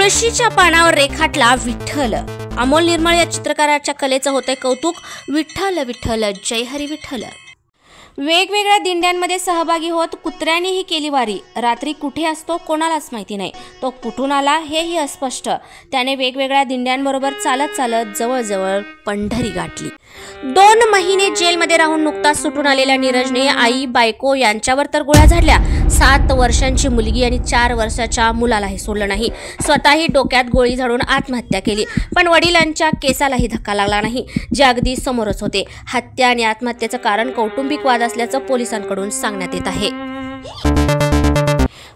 तुळशीच्या पानावर रेखाटला विठ्ठल। अमोल निर्मळ या चित्रकाराच्या कलेचं होतंय कौतुक। विठ्ठल विठ्ठल जय हरी विठ्ठल। वेगवेगळ्या दिंड्यांमध्ये सहभागी होत कुत्र्यानेही केली वारी। रात्री कुठे असतो कोणालाच माहिती नाही, तो कुठून आला हेही अस्पष्ट। त्याने वेगवेगळ्या दिंड्यांबरोबर चालत चालत जवळजवळ पंढरी गाठली। 2 महिने जेलमध्ये राहून नुकताच सुटून आलेल्या नीरजने आई बायको यांच्यावर तर गोळ्या झाडल्या, 7 वर्षांची मुलगी आणि 4 वर्षाच्या मुलालाही सोडलं नाही। स्वतःही डोक्यात गोळी झाडून आत्महत्या केली, पण वडिलांच्या केसालाही धक्का लागला नाही, जे अगदी समोरच होते। हत्या आणि आत्महत्येचं कारण कौटुंबिक वाद असल्याचं पोलिसांकडून सांगण्यात येत आहे।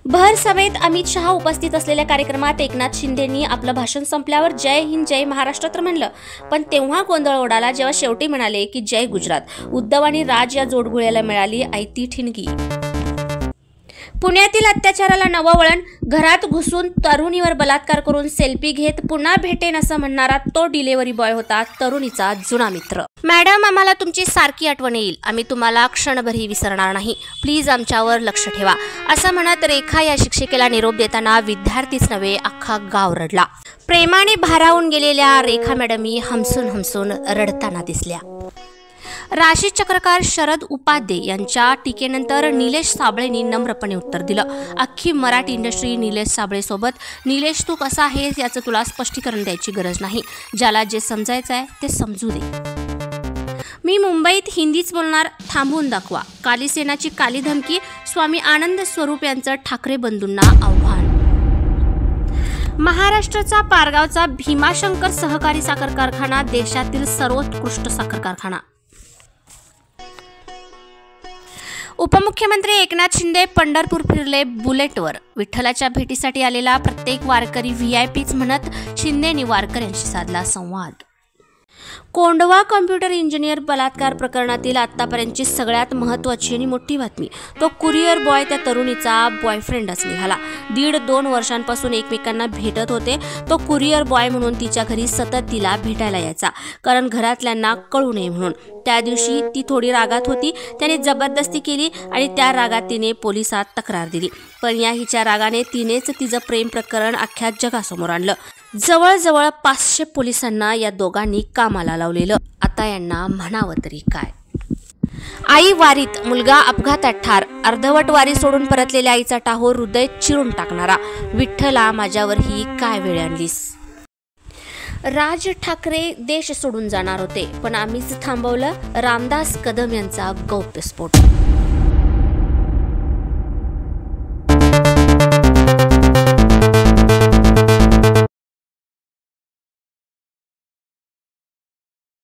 भर सभेत अमित शहा उपस्थित असलेल्या कार्यक्रमात एकनाथ शिंदेंनी आपलं भाषण संपल्यावर जय हिंद जय महाराष्ट्र तर म्हणलं, पण तेव्हा गोंधळ उडाला जेव्हा शेवटी म्हणाले की जय गुजरात। उद्धव आणि राज या जोडगुळ्याला मिळाली आयती ठिणगी। पुण्यातील अत्याचाराला नवं वळण। घरात घुसून तरुणीवर बलात्कार करून सेल्फी घेत पुन्हा भेटेन असं म्हणणारा तो डिलिव्हरी बॉय होता तरुणीचा जुना मित्र। मॅडम, आम्हाला तुमची सारखी आठवण येईल, आम्ही तुम्हाला क्षणभरही विसरणार नाही, प्लीज आमच्यावर लक्ष ठेवा, असं म्हणत रेखा या शिक्षिकेला निरोप देताना विद्यार्थीच नव्हे अख्खा गाव रडला। प्रेमाने भारावून गेलेल्या रेखा मॅडमही हमसून हमसून रडताना दिसल्या। राशी चक्रकार शरद उपाध्ये यांच्या टीकेनंतर निलेश साबळेंनी नम्रपणे उत्तर दिलं। अख्खी मराठी इंडस्ट्री निलेश साबळे सोबत। निलेश, तू कसा आहेस याचं तुला स्पष्टीकरण द्यायची गरज नाही, ज्याला जे समजायचं आहे ते समजू दे। मी मुंबईत हिंदीच बोलणार, थांबवून दाखवा। काली सेनाची काली धमकी। स्वामी आनंद स्वरूप यांचं ठाकरे बंधूंना आव्हान। महाराष्ट्राचा पारगावचा भीमाशंकर सहकारी साखर कारखाना देशातील सर्वोत्कृष्ट साखर कारखाना। उपमुख्यमंत्री एकनाथ शिंदे पंढरपूर फिरले बुलेटवर। विठ्ठलाच्या भेटीसाठी आलेला प्रत्येक वारकरी व्हीआयपीच म्हणत शिंदेंनी वारकऱ्यांशी साधला संवाद। कोंढवा कॉम्प्युटर इंजिनियर बलात्कार प्रकरणातील आतापर्यंतची सगळ्यात महत्त्वाची आणि मोठी बातमी, तो कुरिअर बॉय त्या तरुणीचा बॉयफ्रेंडच निघाला। 1.5-2 वर्षांपासून एकमेकांना भेटत होते। तो कुरिअर बॉय म्हणून तिच्या घरी सतत तिला भेटायला यायचा, कारण घरातल्यांना कळू नये म्हणून। त्या दिवशी ती थोडी रागात होती, त्याने जबरदस्ती केली आणि त्या रागात तिने पोलिसात तक्रार दिली, पण या हिच्या रागाने तिनेच तिचं प्रेम प्रकरण अख्ख्या जगासमोर आणलं। जवळजवळ 500 पोलिसांना या दोघांनी कामाला लावलेलं। आता यांना म्हणावं तरी काय। आई वारीत, मुलगा अपघातात ठार। अर्धवट वारी सोडून परतलेल्या आईचा टाहो हृदय चिरून टाकणारा। विठ्ठला, माझ्यावर ही काय वेळ आणलीस। राज ठाकरे देश सोडून जाणार होते, पण आम्हीच थांबवलं। रामदास कदम यांचा गौप्यस्फोट।